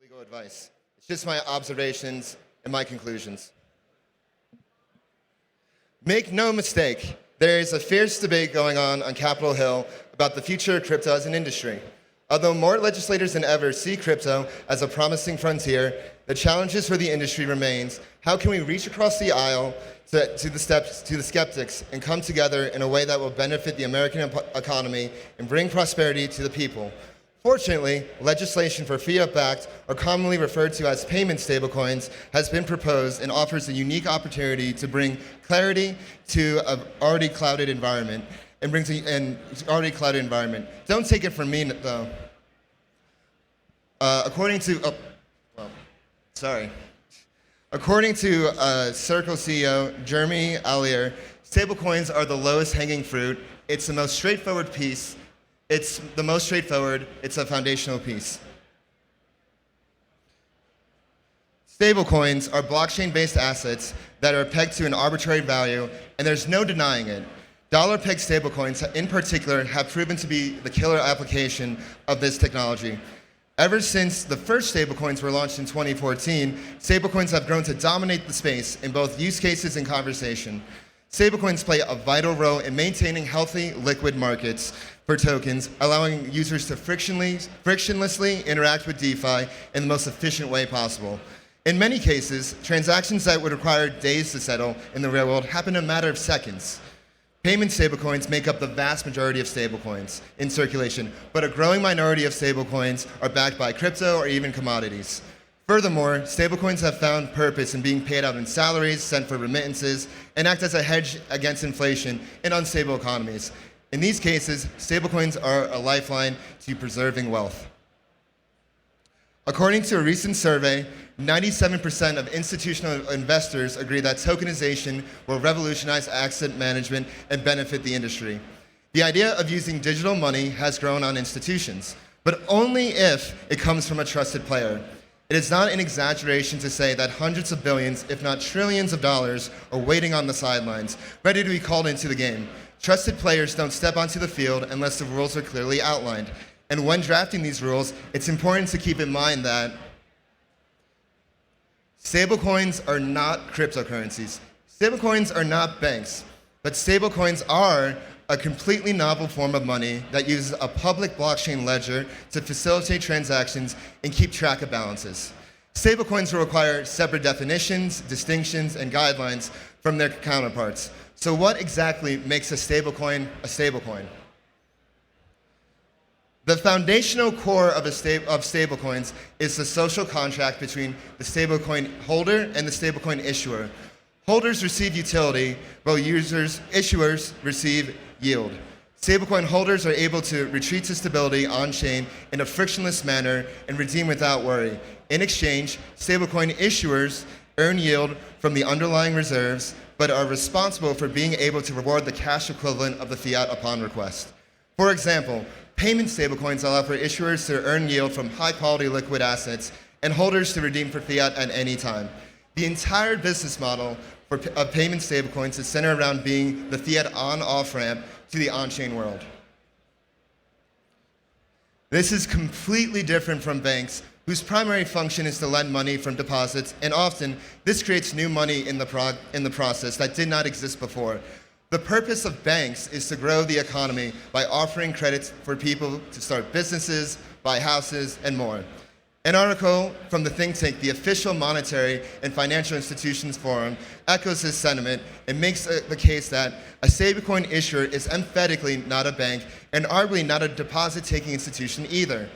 legal advice. It's just my observations and my conclusions. Make no mistake, there is a fierce debate going on Capitol Hill about the future of crypto as an industry. Although more legislators than ever see crypto as a promising frontier, the challenges for the industry remains: how can we reach across the aisle to the skeptics and come together in a way that will benefit the American economy and bring prosperity to the people? Fortunately, legislation for fiat-backed, or commonly referred to as payment stablecoins, has been proposed and offers a unique opportunity to bring clarity to an already clouded environment. Don't take it from me, though. According to Circle CEO Jeremy Allier, stablecoins are the lowest hanging fruit. It's the most straightforward piece. It's a foundational piece. Stablecoins are blockchain-based assets that are pegged to an arbitrary value, and there's no denying it. Dollar-pegged stablecoins, in particular, have proven to be the killer application of this technology. Ever since the first stablecoins were launched in 2014, stablecoins have grown to dominate the space in both use cases and conversation. Stablecoins play a vital role in maintaining healthy, liquid markets for tokens, allowing users to frictionlessly interact with DeFi in the most efficient way possible. In many cases, transactions that would require days to settle in the real world happen in a matter of seconds. Payment stablecoins make up the vast majority of stablecoins in circulation, but a growing minority of stablecoins are backed by crypto or even commodities. Furthermore, stablecoins have found purpose in being paid out in salaries, sent for remittances, and act as a hedge against inflation in unstable economies. In these cases, stablecoins are a lifeline to preserving wealth. According to a recent survey, 97% of institutional investors agree that tokenization will revolutionize asset management and benefit the industry. The idea of using digital money has grown on institutions, but only if it comes from a trusted player. It is not an exaggeration to say that hundreds of billions, if not trillions of dollars, are waiting on the sidelines, ready to be called into the game. Trusted players don't step onto the field unless the rules are clearly outlined. And when drafting these rules, it's important to keep in mind that stablecoins are not cryptocurrencies. Stablecoins are not banks, but stablecoins are a completely novel form of money that uses a public blockchain ledger to facilitate transactions and keep track of balances. Stablecoins will require separate definitions, distinctions, and guidelines from their counterparts. So what exactly makes a stablecoin a stablecoin? The foundational core of stablecoins is the social contract between the stablecoin holder and the stablecoin issuer. Holders receive utility, while issuers receive yield. Stablecoin holders are able to retreat to stability on-chain in a frictionless manner and redeem without worry. In exchange, stablecoin issuers earn yield from the underlying reserves, but are responsible for being able to reward the cash equivalent of the fiat upon request. For example, payment stablecoins allow for issuers to earn yield from high-quality liquid assets and holders to redeem for fiat at any time. The entire business model of payment stablecoins is centered around being the fiat on-off ramp to the on-chain world. This is completely different from banks, whose primary function is to lend money from deposits, and often this creates new money in the process that did not exist before. The purpose of banks is to grow the economy by offering credits for people to start businesses, buy houses, and more. An article from the think tank, the Official Monetary and Financial Institutions Forum, echoes this sentiment and makes the case that a stablecoin issuer is emphatically not a bank and arguably not a deposit-taking institution either.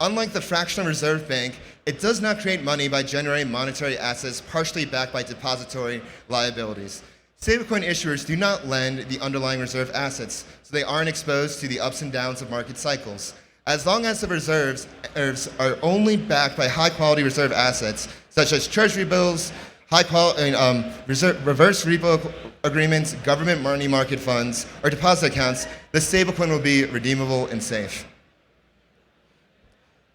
Unlike the fractional reserve bank, it does not create money by generating monetary assets partially backed by depository liabilities. Stablecoin issuers do not lend the underlying reserve assets, so they aren't exposed to the ups and downs of market cycles. As long as the reserves are only backed by high-quality reserve assets, such as treasury bills, reverse repo agreements, government money market funds, or deposit accounts, the stablecoin will be redeemable and safe.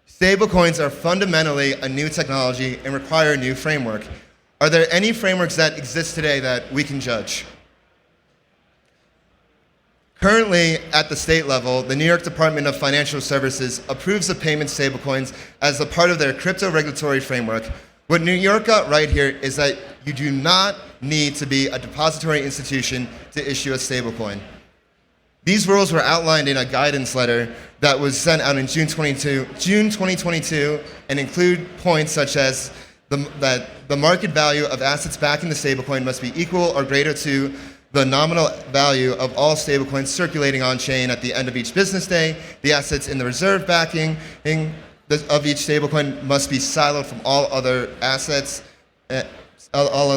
Stablecoins are fundamentally a new technology and require a new framework. Are there any frameworks that exist today that we can judge? Currently, at the state level, the New York Department of Financial Services approves of payment stablecoins as a part of their crypto regulatory framework. What New York got right here is that you do not need to be a depository institution to issue a stablecoin. These rules were outlined in a guidance letter that was sent out in June 2022 and include points such as that the market value of assets backing the stablecoin must be equal or greater to the nominal value of all stablecoins circulating on-chain at the end of each business day. The assets in the reserve backing of each stablecoin must be siloed from all other assets, and all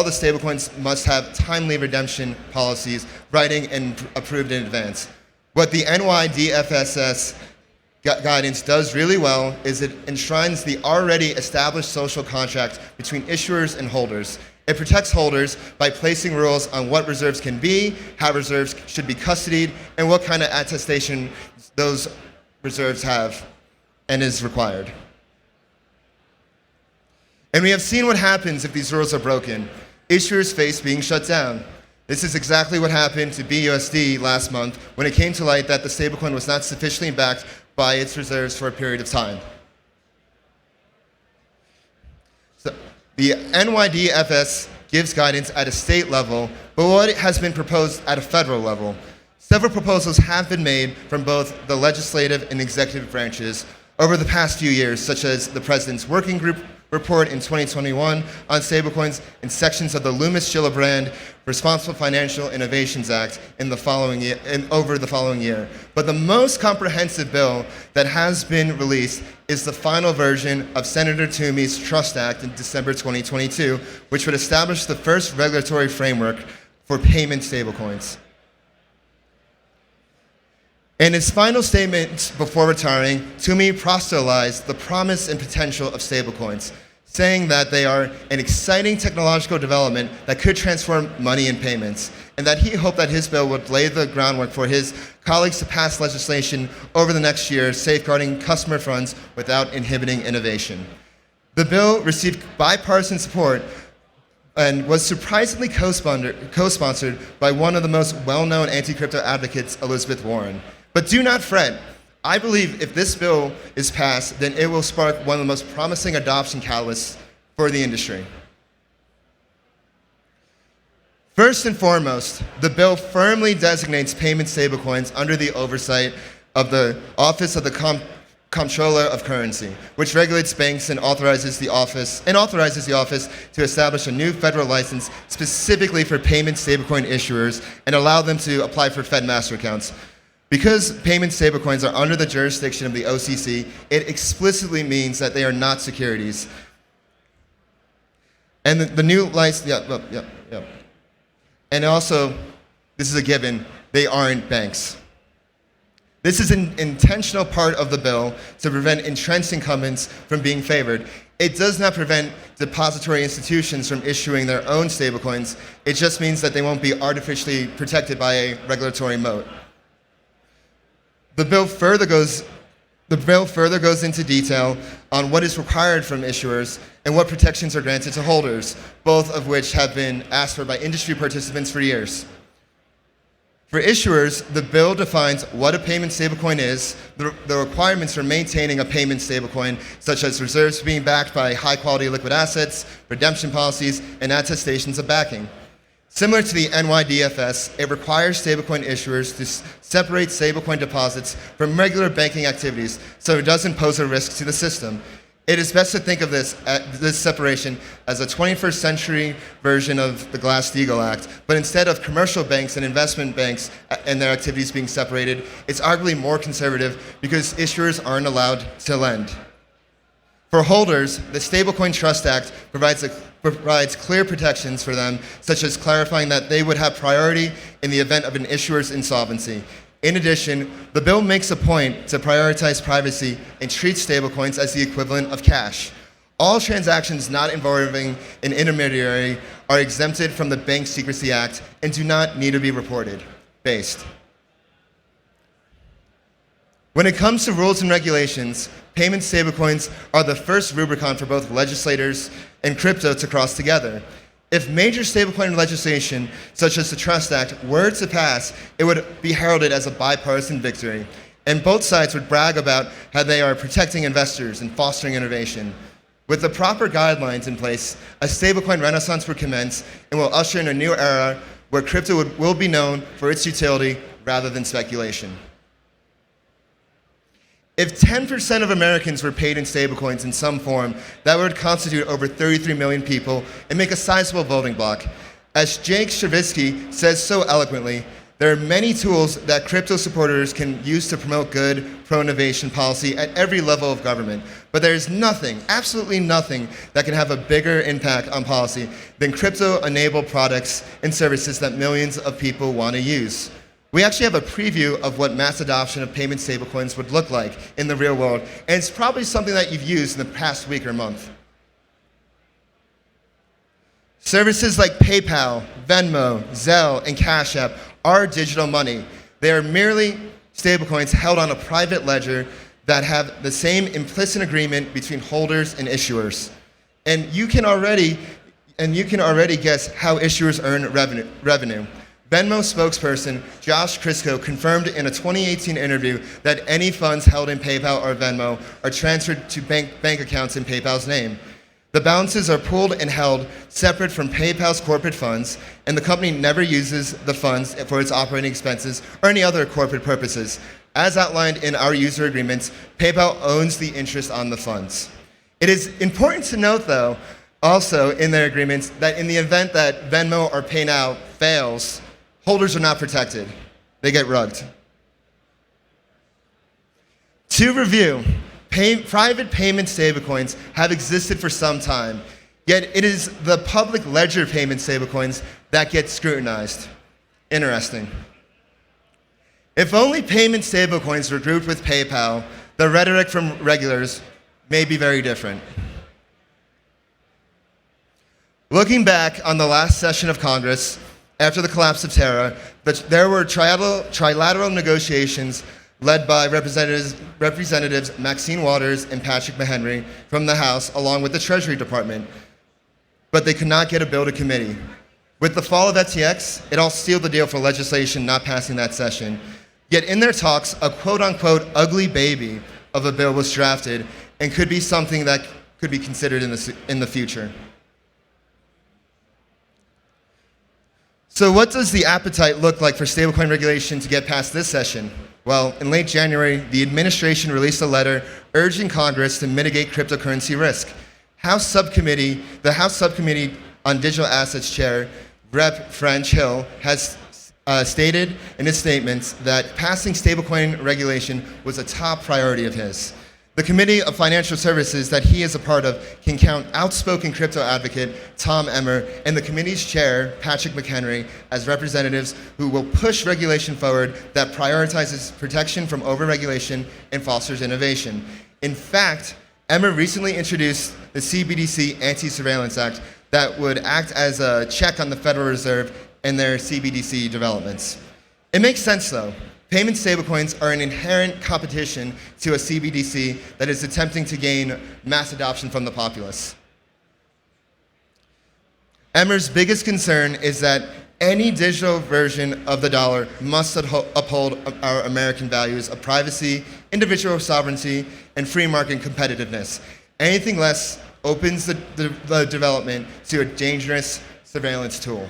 the stablecoins must have timely redemption policies, writing and approved in advance. What the NYDFS guidance does really well is it enshrines the already established social contract between issuers and holders. It protects holders by placing rules on what reserves can be, how reserves should be custodied, and what kind of attestation those reserves have and is required. And we have seen what happens if these rules are broken. Issuers face being shut down. This is exactly what happened to BUSD last month when it came to light that the stablecoin was not sufficiently backed by its reserves for a period of time. So, the NYDFS gives guidance at a state level, but what has been proposed at a federal level? Several proposals have been made from both the legislative and executive branches over the past few years, such as the President's Working Group report in 2021 on stablecoins and sections of the Loomis-Gillibrand Responsible Financial Innovations Act over the following year. But the most comprehensive bill that has been released is the final version of Senator Toomey's Trust Act in December 2022, which would establish the first regulatory framework for payment stablecoins. In his final statement before retiring, Toomey proselytized the promise and potential of stablecoins, saying that they are an exciting technological development that could transform money and payments, and that he hoped that his bill would lay the groundwork for his colleagues to pass legislation over the next year safeguarding customer funds without inhibiting innovation. The bill received bipartisan support and was surprisingly co-sponsored by one of the most well-known anti-crypto advocates, Elizabeth Warren. But do not fret. I believe if this bill is passed, then it will spark one of the most promising adoption catalysts for the industry. First and foremost, the bill firmly designates payment stablecoins under the oversight of the Office of the Comptroller of Currency, which regulates banks and authorizes the office to establish a new federal license specifically for payment stablecoin issuers and allow them to apply for Fed master accounts. Because payment stablecoins are under the jurisdiction of the OCC, it explicitly means that they are not securities. And the new license, And also, this is a given, they aren't banks. This is an intentional part of the bill to prevent entrenched incumbents from being favored. It does not prevent depository institutions from issuing their own stablecoins. It just means that they won't be artificially protected by a regulatory moat. The bill further goes into detail on what is required from issuers and what protections are granted to holders, both of which have been asked for by industry participants for years. For issuers, the bill defines what a payment stablecoin is, the requirements for maintaining a payment stablecoin, such as reserves being backed by high-quality liquid assets, redemption policies, and attestations of backing. Similar to the NYDFS, it requires stablecoin issuers to separate stablecoin deposits from regular banking activities so it doesn't pose a risk to the system. It is best to think of this separation as a 21st century version of the Glass-Steagall Act, but instead of commercial banks and investment banks and their activities being separated, it's arguably more conservative because issuers aren't allowed to lend. For holders, the Stablecoin Trust Act provides clear protections for them, such as clarifying that they would have priority in the event of an issuer's insolvency. In addition, the bill makes a point to prioritize privacy and treats stablecoins as the equivalent of cash. All transactions not involving an intermediary are exempted from the Bank Secrecy Act and do not need to be reported. When it comes to rules and regulations, payment stablecoins are the first Rubicon for both legislators and crypto to cross together. If major stablecoin legislation, such as the Trust Act, were to pass, it would be heralded as a bipartisan victory, and both sides would brag about how they are protecting investors and fostering innovation. With the proper guidelines in place, a stablecoin renaissance will commence and will usher in a new era where crypto will be known for its utility rather than speculation. If 10% of Americans were paid in stablecoins in some form, that would constitute over 33 million people and make a sizable voting bloc. As Jake Stravinsky says so eloquently, there are many tools that crypto supporters can use to promote good, pro-innovation policy at every level of government. But there is nothing, absolutely nothing, that can have a bigger impact on policy than crypto-enabled products and services that millions of people want to use. We actually have a preview of what mass adoption of payment stablecoins would look like in the real world, and it's probably something that you've used in the past week or month. Services like PayPal, Venmo, Zelle, and Cash App are digital money. They are merely stablecoins held on a private ledger that have the same implicit agreement between holders and issuers. And you can already guess how issuers earn revenue. Venmo spokesperson Josh Crisco confirmed in a 2018 interview that any funds held in PayPal or Venmo are transferred to bank accounts in PayPal's name. The balances are pooled and held separate from PayPal's corporate funds, and the company never uses the funds for its operating expenses or any other corporate purposes. As outlined in our user agreements, PayPal owns the interest on the funds. It is important to note, though, also in their agreements, that in the event that Venmo or PayNow fails, holders are not protected. They get rugged. To review, private payment stablecoins have existed for some time, yet it is the public ledger payment stablecoins that get scrutinized. Interesting. If only payment stablecoins were grouped with PayPal, the rhetoric from regulators may be very different. Looking back on the last session of Congress, after the collapse of Terra, there were trilateral negotiations led by Representatives Maxine Waters and Patrick McHenry from the House, along with the Treasury Department. But they could not get a bill to committee. With the fall of FTX, it all sealed the deal for legislation not passing that session. Yet in their talks, a quote-unquote ugly baby of a bill was drafted and could be something that could be considered in the future. So what does the appetite look like for stablecoin regulation to get past this session? Well, in late January, the administration released a letter urging Congress to mitigate cryptocurrency risk. The House Subcommittee on Digital Assets Chair, Rep. French Hill, has stated in his statements that passing stablecoin regulation was a top priority of his. The Committee of Financial Services that he is a part of can count outspoken crypto advocate Tom Emmer and the committee's chair, Patrick McHenry, as representatives who will push regulation forward that prioritizes protection from overregulation and fosters innovation. In fact, Emmer recently introduced the CBDC Anti-Surveillance Act that would act as a check on the Federal Reserve and their CBDC developments. It makes sense, though. Payment stablecoins are an inherent competition to a CBDC that is attempting to gain mass adoption from the populace. Emmer's biggest concern is that any digital version of the dollar must uphold our American values of privacy, individual sovereignty, and free market competitiveness. Anything less opens the development to a dangerous surveillance tool.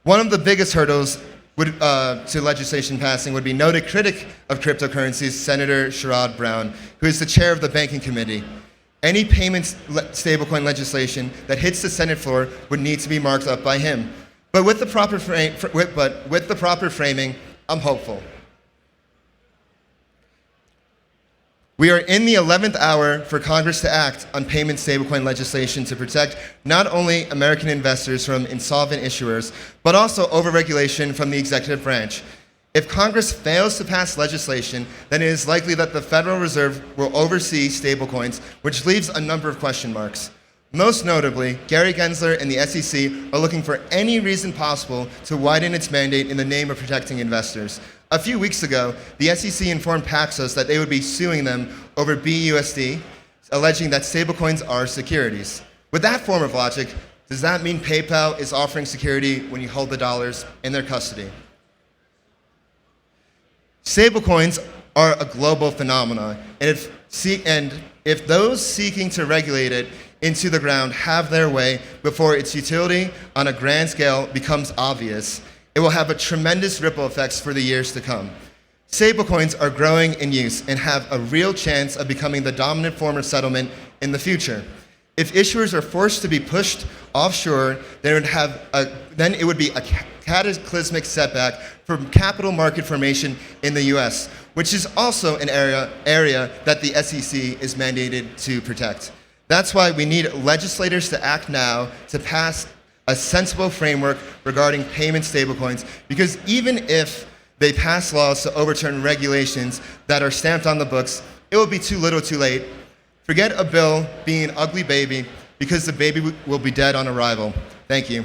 One of the biggest hurdles to legislation passing would be noted critic of cryptocurrencies, Senator Sherrod Brown, who is the chair of the Banking Committee. Any payments stablecoin legislation that hits the Senate floor would need to be marked up by him. But with the proper framing, I'm hopeful. We are in the 11th hour for Congress to act on payment stablecoin legislation to protect not only American investors from insolvent issuers, but also overregulation from the executive branch. If Congress fails to pass legislation, then it is likely that the Federal Reserve will oversee stablecoins, which leaves a number of question marks. Most notably, Gary Gensler and the SEC are looking for any reason possible to widen its mandate in the name of protecting investors. A few weeks ago, the SEC informed Paxos that they would be suing them over BUSD, alleging that stablecoins are securities. With that form of logic, does that mean PayPal is offering security when you hold the dollars in their custody? Stablecoins are a global phenomenon, and if those seeking to regulate it into the ground have their way before its utility on a grand scale becomes obvious, it will have a tremendous ripple effects for the years to come. Stablecoins are growing in use and have a real chance of becoming the dominant form of settlement in the future. If issuers are forced to be pushed offshore, then it would be a cataclysmic setback for capital market formation in the US, which is also an area that the SEC is mandated to protect. That's why we need legislators to act now to pass a sensible framework regarding payment stablecoins, because even if they pass laws to overturn regulations that are stamped on the books, it will be too little too late. Forget a bill being an ugly baby, because the baby will be dead on arrival. Thank you.